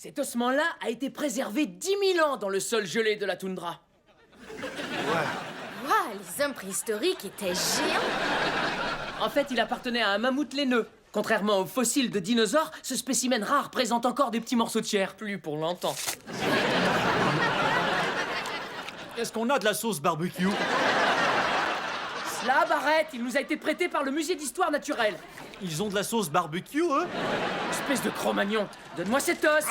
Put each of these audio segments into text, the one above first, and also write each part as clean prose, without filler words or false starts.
Cet ossement-là a été préservé 10 000 ans dans le sol gelé de la toundra. Waouh, les hommes préhistoriques étaient géants. En fait, il appartenait à un mammouth laineux. Contrairement aux fossiles de dinosaures, ce spécimen rare présente encore des petits morceaux de chair. Plus pour longtemps. Est-ce qu'on a de la sauce barbecue? Slab, arrête! Il nous a été prêté par le musée d'histoire naturelle. Ils ont de la sauce barbecue, eux? Espèce de Cro-Magnon, donne-moi cet os!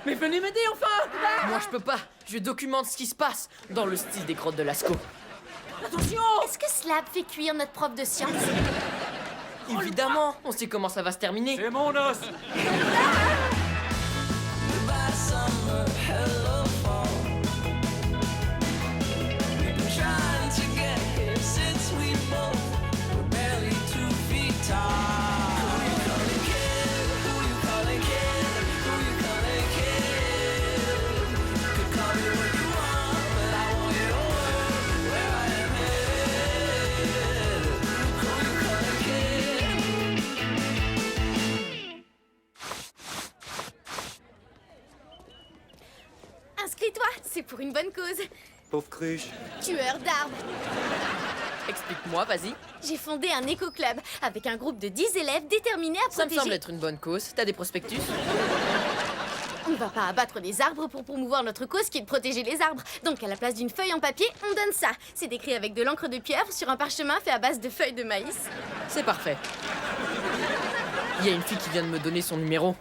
Mais venez m'aider, enfin! Moi, je peux pas. Je documente ce qui se passe dans le style des crottes de Lascaux. Attention! Est-ce que Slab fait cuire notre prof de sciences? Évidemment, on sait comment ça va se terminer. C'est mon os! Inscris-toi, c'est pour une bonne cause. Pauvre cruche. Tueur d'arbres. Explique-moi, vas-y. J'ai fondé un éco-club avec un groupe de 10 élèves déterminés à Ça me protéger... semble être une bonne cause. T'as des prospectus? On ne va pas abattre des arbres pour promouvoir notre cause qui est de protéger les arbres. Donc à la place d'une feuille en papier, on donne ça. C'est écrit avec de l'encre de pieuvre sur un parchemin fait à base de feuilles de maïs. C'est parfait. Il y a une fille qui vient de me donner son numéro.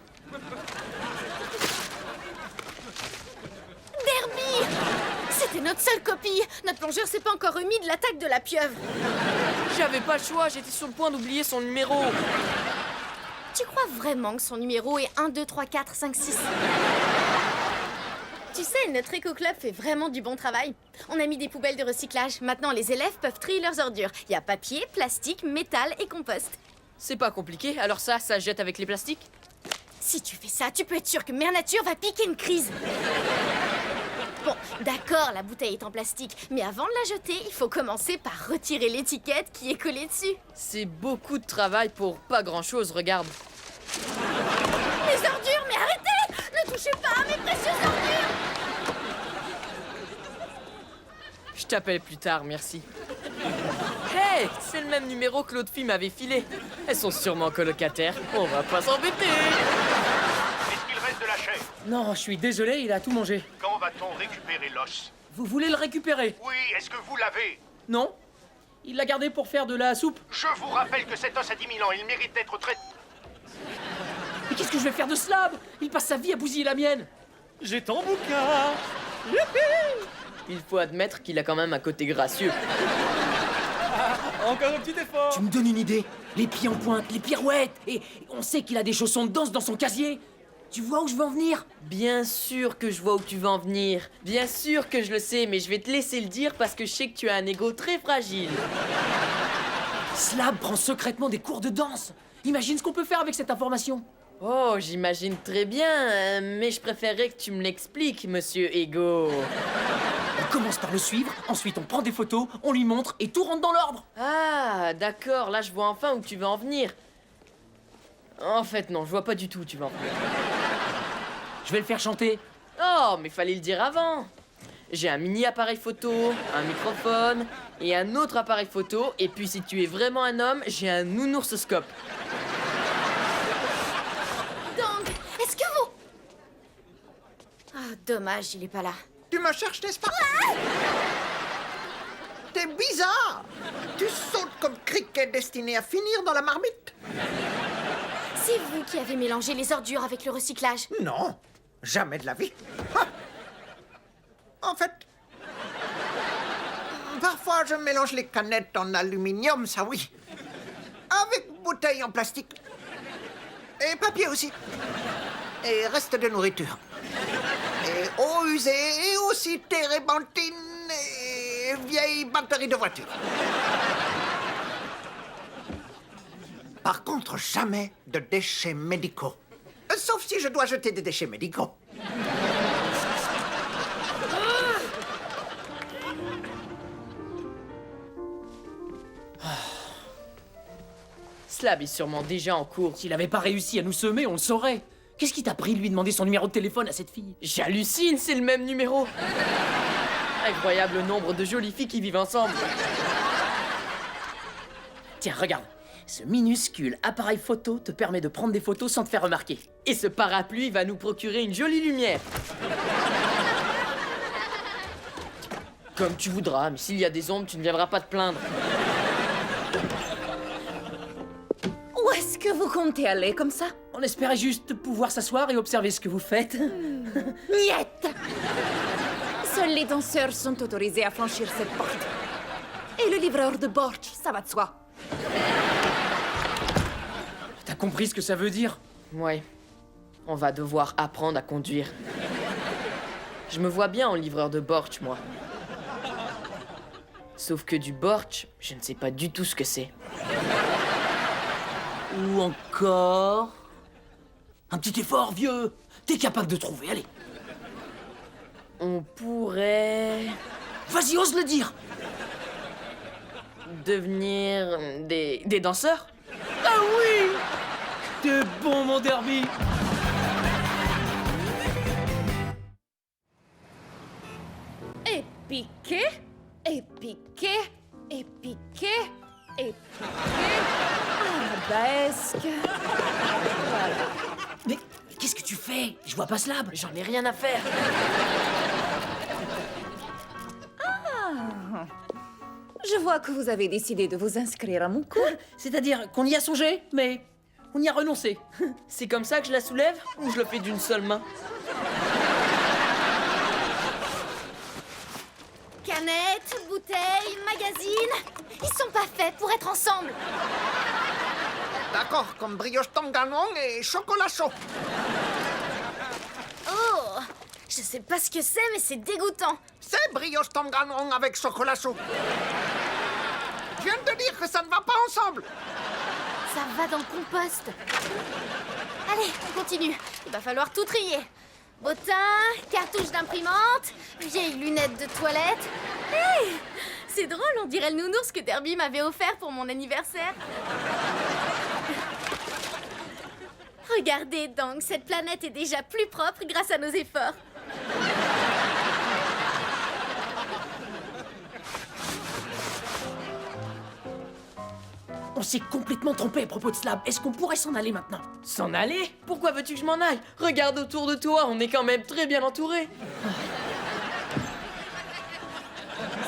Derby! C'était notre seule copie. Notre plongeur s'est pas encore remis de l'attaque de la pieuvre. J'avais pas le choix, j'étais sur le point d'oublier son numéro. Tu crois vraiment que son numéro est 1, 2, 3, 4, 5, 6? Tu sais, notre éco-club fait vraiment du bon travail. On a mis des poubelles de recyclage. Maintenant, les élèves peuvent trier leurs ordures. Il y a papier, plastique, métal et compost. C'est pas compliqué, alors ça se jette avec les plastiques? Si tu fais ça, tu peux être sûr que Mère Nature va piquer une crise. Bon, d'accord, la bouteille est en plastique, mais avant de la jeter, il faut commencer par retirer l'étiquette qui est collée dessus. C'est beaucoup de travail pour pas grand-chose, regarde. Les ordures, mais arrêtez! Ne touchez pas à mes précieuses ordures! Je t'appelle plus tard, merci. Hey, c'est le même numéro que l'autre fille m'avait filé. Elles sont sûrement colocataires, on va pas s'embêter. Est-ce qu'il reste de la chair? Non, je suis désolé, il a tout mangé. Quand va-t-on récupérer l'os? Vous voulez le récupérer? Oui, est-ce que vous l'avez? Non? Il l'a gardé pour faire de la soupe. Je vous rappelle que cet os a 10 000 ans, il mérite d'être traité. Mais qu'est-ce que je vais faire de Slab? Il passe sa vie à bousiller la mienne. J'ai ton bouquin! Il faut admettre qu'il a quand même un côté gracieux. Encore un petit effort! Tu me donnes une idée? Les pieds en pointe, les pirouettes. Et on sait qu'il a des chaussons de danse dans son casier. Tu vois où je veux en venir? Bien sûr que je vois où tu veux en venir. Bien sûr que je le sais, mais je vais te laisser le dire parce que je sais que tu as un ego très fragile. Slab prend secrètement des cours de danse. Imagine ce qu'on peut faire avec cette information. Oh, j'imagine très bien, mais je préférerais que tu me l'expliques, monsieur Ego. On commence par le suivre, ensuite on prend des photos, on lui montre et tout rentre dans l'ordre. Ah, d'accord, là je vois enfin où tu veux en venir. En fait, non, je vois pas du tout où tu veux en venir. Je vais le faire chanter. Oh, mais fallait le dire avant. J'ai un mini appareil photo, un microphone et un autre appareil photo. Et puis si tu es vraiment un homme, j'ai un nounoursoscope. Donc, est-ce que vous... Ah, dommage, il est pas là. Tu me cherches, n'est-ce pas? T'es bizarre. Tu sautes comme criquet destiné à finir dans la marmite. C'est vous qui avez mélangé les ordures avec le recyclage. Non, jamais de la vie. Ah. En fait, parfois je mélange les canettes en aluminium, ça oui. Avec bouteilles en plastique. Et papier aussi. Et reste de nourriture. Et eau usée, et aussi térébenthine, et vieilles batteries de voiture. Par contre, jamais de déchets médicaux. Sauf si je dois jeter des déchets médicaux. Slab est sûrement déjà en cours. S'il avait pas réussi à nous semer, on le saurait. Qu'est-ce qui t'a pris de lui demander son numéro de téléphone à cette fille? J'hallucine, c'est le même numéro. Incroyable nombre de jolies filles qui vivent ensemble. Tiens, regarde. Ce minuscule appareil photo te permet de prendre des photos sans te faire remarquer. Et ce parapluie va nous procurer une jolie lumière. Comme tu voudras, mais s'il y a des ombres, tu ne viendras pas te plaindre. Où est-ce que vous comptez aller comme ça? On espérait juste pouvoir s'asseoir et observer ce que vous faites. Niet! Seuls les danseurs sont autorisés à franchir cette porte. Et le livreur de Borch, ça va de soi. T'as compris ce que ça veut dire? Ouais. On va devoir apprendre à conduire. Je me vois bien en livreur de Borch, moi. Sauf que du Borch, je ne sais pas du tout ce que c'est. Ou encore... Un petit effort, vieux. T'es capable de trouver, allez. On pourrait... Vas-y, ose le dire. devenir des danseurs? Ah oui! T'es bon, mon Derby. Et piqué, et piqué, et piqué, et piqué. Arabesque. Mais qu'est-ce que tu fais? Je vois pas Slab. J'en ai rien à faire. Je vois que vous avez décidé de vous inscrire à mon cours. C'est-à-dire qu'on y a songé, mais on y a renoncé. C'est comme ça que je la soulève ou je le fais d'une seule main? Canettes, bouteilles, magazines, ils sont pas faits pour être ensemble. D'accord, comme brioche tanganon et chocolat chaud. Oh, je sais pas ce que c'est, mais c'est dégoûtant. C'est brioche tanganon avec chocolat chaud. Je viens de te dire que ça ne va pas ensemble. Ça va dans le compost. Allez, on continue. Il va falloir tout trier. Bottin, cartouche d'imprimante, vieilles lunettes de toilette. Hey, c'est drôle, on dirait le nounours que Derby m'avait offert pour mon anniversaire. Regardez donc, cette planète est déjà plus propre grâce à nos efforts. On s'est complètement trompé à propos de Slab. Est-ce qu'on pourrait s'en aller maintenant? S'en aller? Pourquoi veux-tu que je m'en aille? Regarde autour de toi, on est quand même très bien entourés.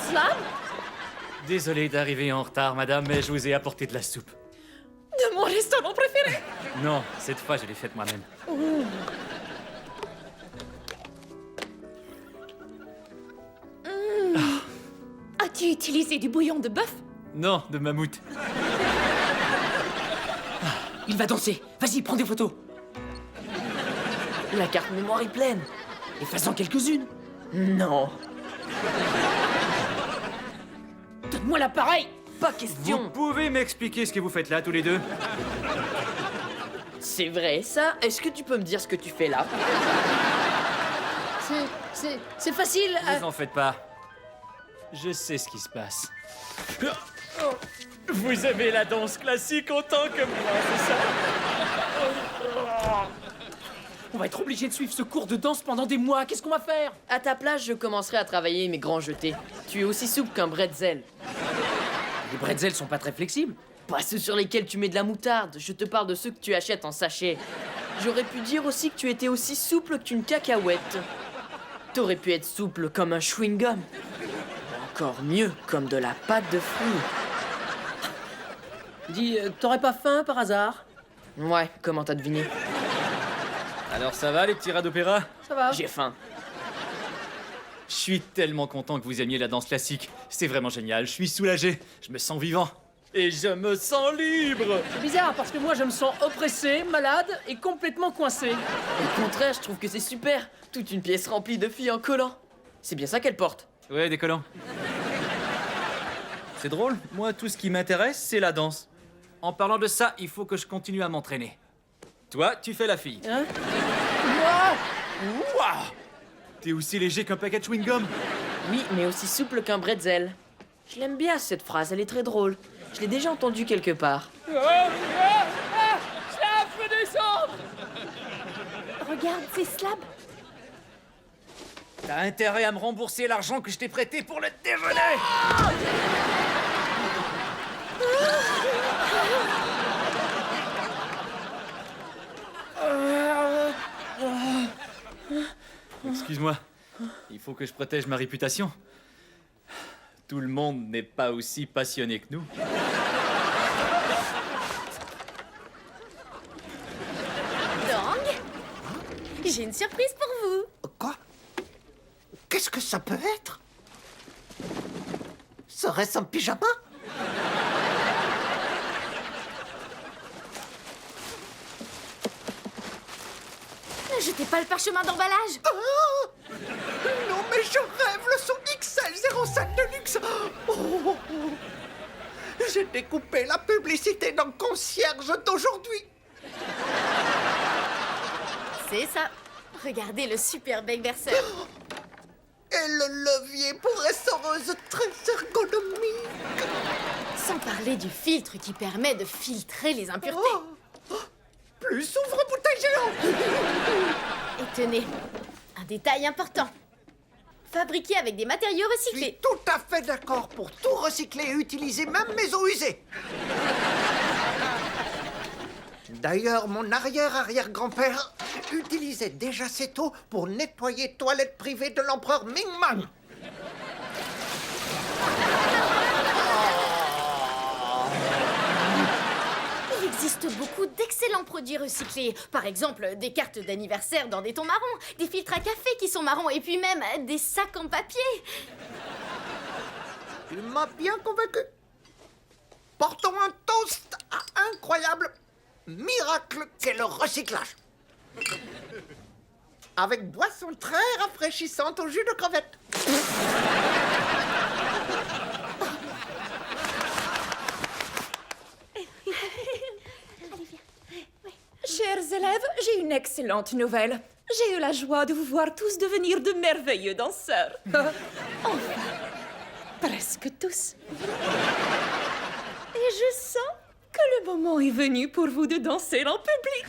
Slab, Désolé d'arriver en retard, madame, mais je vous ai apporté de la soupe. de mon restaurant préféré. Non, cette fois, je l'ai faite moi-même. As-tu utilisé du bouillon de bœuf? Non, de mammouth. Il va danser. Vas-y, prends des photos. La carte mémoire est pleine. Et fais-en quelques-unes. Non, Donne-moi l'appareil. pas Vous question. pouvez m'expliquer ce que vous faites là, tous les deux? C'est vrai, ça? Est-ce que tu peux me dire ce que tu fais là? C'est facile. Vous en faites pas. Je sais ce qui se passe. Vous aimez la danse classique autant que moi, c'est ça? On va être obligé de suivre ce cours de danse pendant des mois. Qu'est-ce qu'on va faire? À ta place, je commencerai à travailler mes grands jetés. Tu es aussi souple qu'un bretzel. Les bretzels sont pas très flexibles. Pas ceux sur lesquels tu mets de la moutarde, je te parle de ceux que tu achètes en sachet. J'aurais pu dire aussi que tu étais aussi souple qu'une cacahuète. T'aurais pu être souple comme un chewing-gum. Encore mieux, comme de la pâte de fruits. Dis, t'aurais pas faim par hasard? Ouais, comment t'as deviné? Alors ça va, les petits rats d'opéra? Ça va. J'ai faim. Je suis tellement content que vous aimiez la danse classique. C'est vraiment génial, je suis soulagé. Je me sens vivant. Et je me sens libre. C'est bizarre parce que moi je me sens oppressé, malade et complètement coincé. Au contraire, je trouve que c'est super. Toute une pièce remplie de filles en collant. C'est bien ça qu'elle porte. Ouais, des collants. C'est drôle, moi tout ce qui m'intéresse, c'est la danse. En parlant de ça, il faut que je continue à m'entraîner. Toi, tu fais la fille. Hein? Waouh! T'es aussi léger qu'un paquet de chewing-gum. Oui, mais aussi souple qu'un bretzel. Je l'aime bien cette phrase, elle est très drôle. Je l'ai déjà entendu quelque part. Slab, fais descendre! Regarde, c'est Slab. T'as intérêt à me rembourser l'argent que je t'ai prêté pour le déjeuner. Excuse-moi, il faut que je protège ma réputation. Tout le monde n'est pas aussi passionné que nous. Dang, j'ai une surprise pour vous. Quoi? Qu'est-ce que ça peut être? Serait-ce un pyjama? Ne jetez pas le parchemin d'emballage. Ah non, mais je rêve, le son XL05 de luxe. Oh. J'ai découpé la publicité d'un concierge d'aujourd'hui. C'est ça. Regardez le super bec verseur. Et le levier pour essoreuse très ergonomique. Sans parler du filtre qui permet de filtrer les impuretés. Oh. Plus ouvre-bouteille géant. Et tenez, un détail important. Fabriqué avec des matériaux Je suis recyclés. tout à fait d'accord pour tout recycler et utiliser, même mes eaux usées. D'ailleurs, mon arrière-arrière-grand-père utilisait déjà cette eau pour nettoyer toilettes privées de l'empereur Ming-Man. Il existe beaucoup d'excellents produits recyclés. Par exemple, des cartes d'anniversaire dans des tons marrons, des filtres à café qui sont marrons, et puis même des sacs en papier. Tu m'as bien convaincu. Portons un toast à incroyable miracle qu'est le recyclage. Avec boisson très rafraîchissante au jus de crevette. Chers élèves, j'ai une excellente nouvelle. J'ai eu la joie de vous voir tous devenir de merveilleux danseurs. Enfin, presque tous. Et je sens que le moment est venu pour vous de danser en public.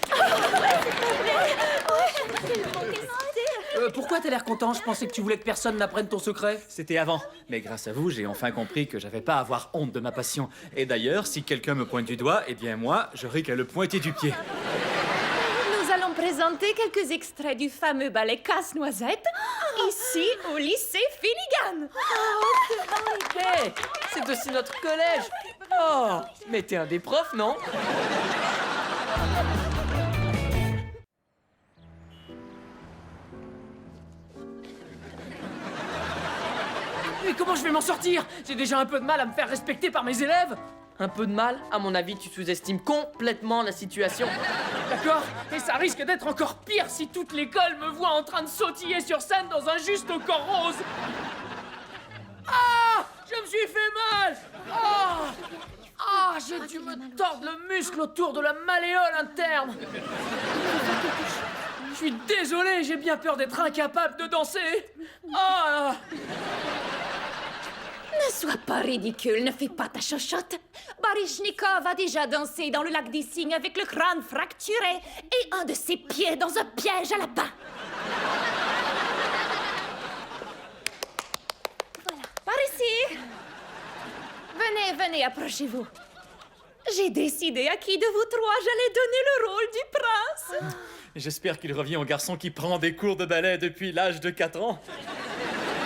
Pourquoi t'as l'air content? Je pensais que tu voulais que personne n'apprenne ton secret. C'était avant, mais grâce à vous, j'ai enfin compris que j'avais pas à avoir honte de ma passion. Et d'ailleurs, si quelqu'un me pointe du doigt, eh bien moi, j'aurai qu'à le pointer du pied. Nous allons présenter quelques extraits du fameux ballet Casse-Noisette, ici au lycée Finnegan. Hé, c'est aussi notre collège. Oh, mais t'es un des profs, non? Mais comment je vais m'en sortir? J'ai déjà un peu de mal à me faire respecter par mes élèves. Un peu de mal? À mon avis, tu sous-estimes complètement la situation. D'accord? Et ça risque d'être encore pire si toute l'école me voit en train de sautiller sur scène dans un juste au corps rose. Ah! Je me suis fait mal! Ah! Ah! J'ai dû me tordre le muscle autour de la malléole interne. Je suis désolé, j'ai bien peur d'être incapable de danser. Ah! Ne sois pas ridicule, ne fais pas ta chochotte. Baryshnikov a déjà dansé dans le lac des Cygnes avec le crâne fracturé et un de ses pieds dans un piège à lapin. Voilà, par ici. Venez, approchez-vous. J'ai décidé à qui de vous trois j'allais donner le rôle du prince. J'espère qu'il revient au garçon qui prend des cours de ballet depuis l'âge de 4 ans.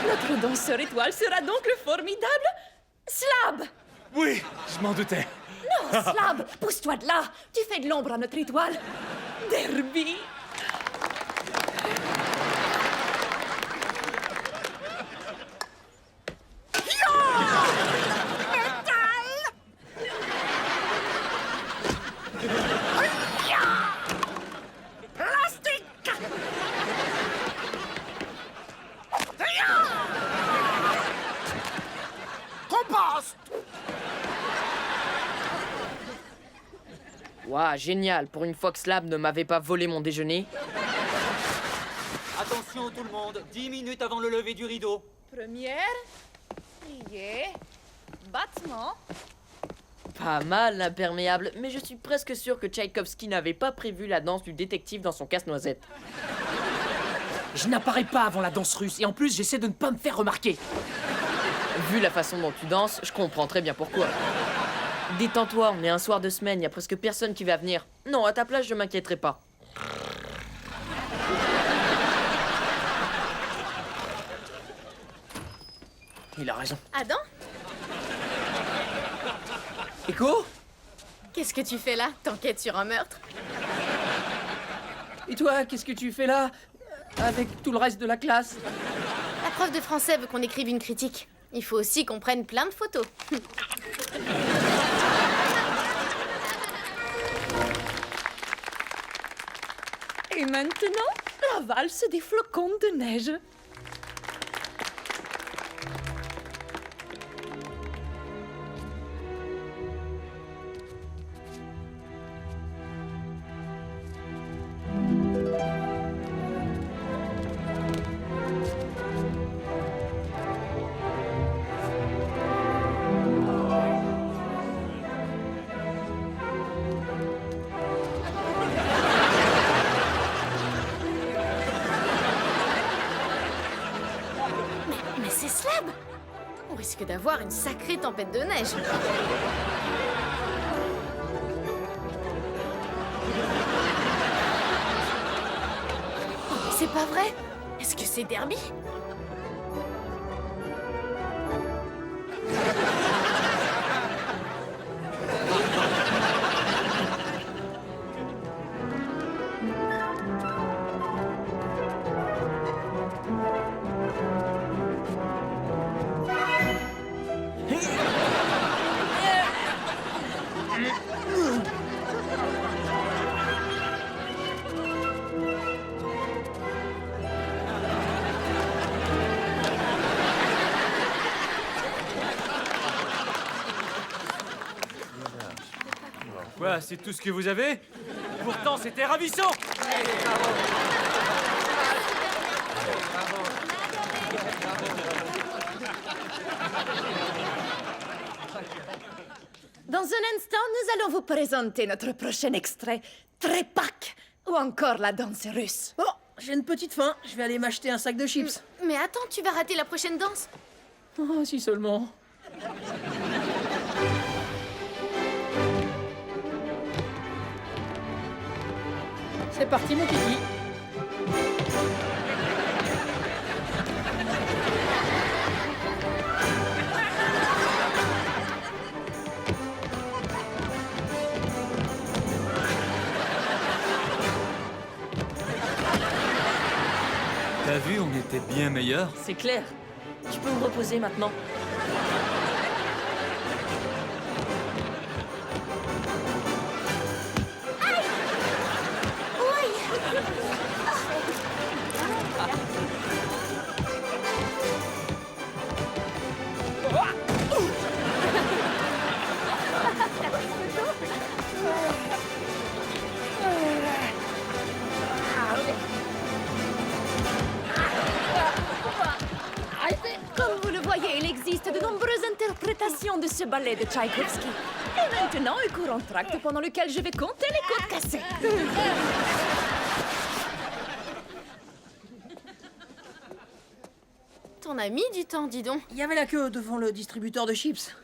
Notre danseur étoile sera donc le formidable Slab. Oui, je m'en doutais. Non, Slab, pousse-toi de là. Tu fais de l'ombre à notre étoile. Derby. Waouh, génial. Pour une fois que Slab ne m'avait pas volé mon déjeuner. Attention tout le monde, 10 minutes avant le lever du rideau. Première, plié, battement, Pas mal, l'imperméable, mais je suis presque sûr que Tchaïkovski n'avait pas prévu la danse du détective dans son casse-noisette. Je n'apparais pas avant la danse russe, et en plus, j'essaie de ne pas me faire remarquer. Vu la façon dont tu danses, je comprends très bien pourquoi. Détends-toi, on est un soir de semaine, y a presque personne qui va venir. Non, à ta place, je m'inquiéterai pas. Il a raison. Adam, Écho? qu'est-ce que tu fais là? T'enquêtes sur un meurtre? Et toi, qu'est-ce que tu fais là? Avec tout le reste de la classe? La prof de français veut qu'on écrive une critique. Il faut aussi qu'on prenne plein de photos. Et maintenant, la valse des flocons de neige. Mais c'est Slab! On risque d'avoir une sacrée tempête de neige. Oh, mais c'est pas vrai! Est-ce que c'est Derby? Quoi, c'est tout ce que vous avez? Pourtant, c'était ravissant! Dans un instant, nous allons vous présenter notre prochain extrait, Trepak, ou encore la danse russe. Bon, j'ai une petite faim. Je vais aller m'acheter un sac de chips. Mais attends, tu vas rater la prochaine danse. Oh, si seulement. C'est parti, mon kiki. T'as vu, on était bien meilleurs. C'est clair. Tu peux me reposer maintenant. Comme vous le voyez, il existe de nombreuses interprétations de ce ballet de Tchaïkovski. Et maintenant, un court entracte pendant lequel je vais compter les côtes cassées. T'en as mis du temps, dis donc. Il y avait la queue devant le distributeur de chips.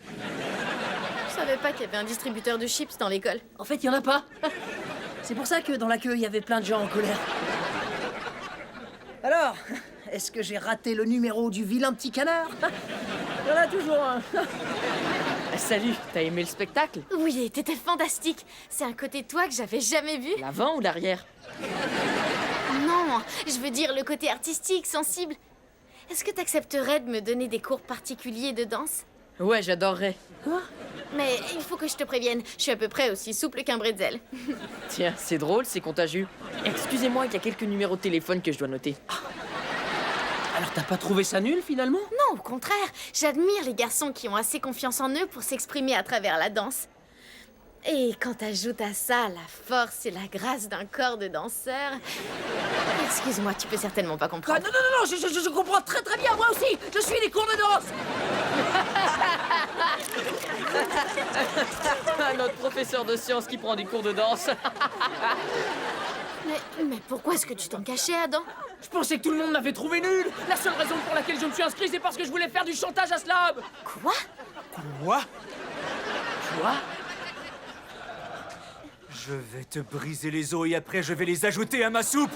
Je savais pas qu'il y avait un distributeur de chips dans l'école. En fait, il y en a pas. C'est pour ça que dans la queue, il y avait plein de gens en colère. Alors, est-ce que j'ai raté le numéro du vilain petit canard? Il y en a toujours un. Salut, t'as aimé le spectacle? Oui, t'étais fantastique. C'est un côté de toi que j'avais jamais vu. L'avant ou l'arrière? Non, je veux dire le côté artistique, sensible. Est-ce que t'accepterais de me donner des cours particuliers de danse? Ouais, j'adorerais. Mais il faut que je te prévienne, je suis à peu près aussi souple qu'un bretzel. Tiens, c'est drôle, c'est contagieux. Excusez-moi, il y a quelques numéros de téléphone que je dois noter. Alors t'as pas trouvé ça nul finalement? Non, au contraire, j'admire les garçons qui ont assez confiance en eux pour s'exprimer à travers la danse. Et quand t'ajoutes à ça la force et la grâce d'un corps de danseur... Excuse-moi, tu peux certainement pas Ah, comprendre. non, je comprends très très bien, moi aussi. Je suis des cours de danse. Notre professeur de sciences qui prend des cours de danse. Mais pourquoi est-ce que tu t'en cachais, Adam? Je pensais que tout le monde m'avait trouvé nul. La seule raison pour laquelle je me suis inscrit, c'est parce que je voulais faire du chantage à Slab. Quoi? Quoi? Quoi? Je vais te briser les os et après je vais les ajouter à ma soupe.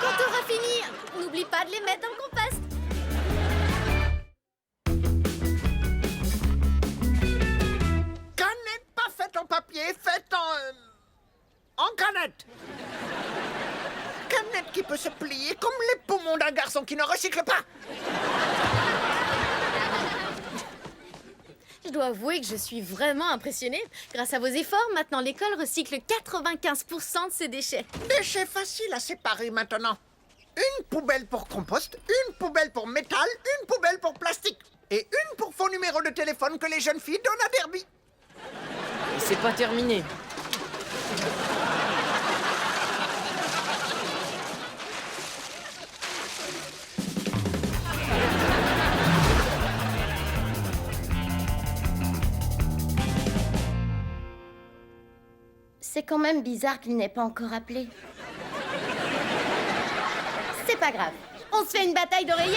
Quand t'auras fini, n'oublie pas de les mettre dans le compost. Canette pas faite en papier, faite en canette. Canette qui peut se plier comme les poumons d'un garçon qui ne recycle pas. Je dois avouer que je suis vraiment impressionnée. Grâce à vos efforts, maintenant l'école recycle 95% de ses déchets. Déchets faciles à séparer maintenant. Une poubelle pour compost, une poubelle pour métal, une poubelle pour plastique. Et une pour faux numéro de téléphone que les jeunes filles donnent à Derby. Et c'est pas terminé. C'est quand même bizarre qu'il n'ait pas encore appelé. C'est pas grave. On se fait une bataille d'oreillers?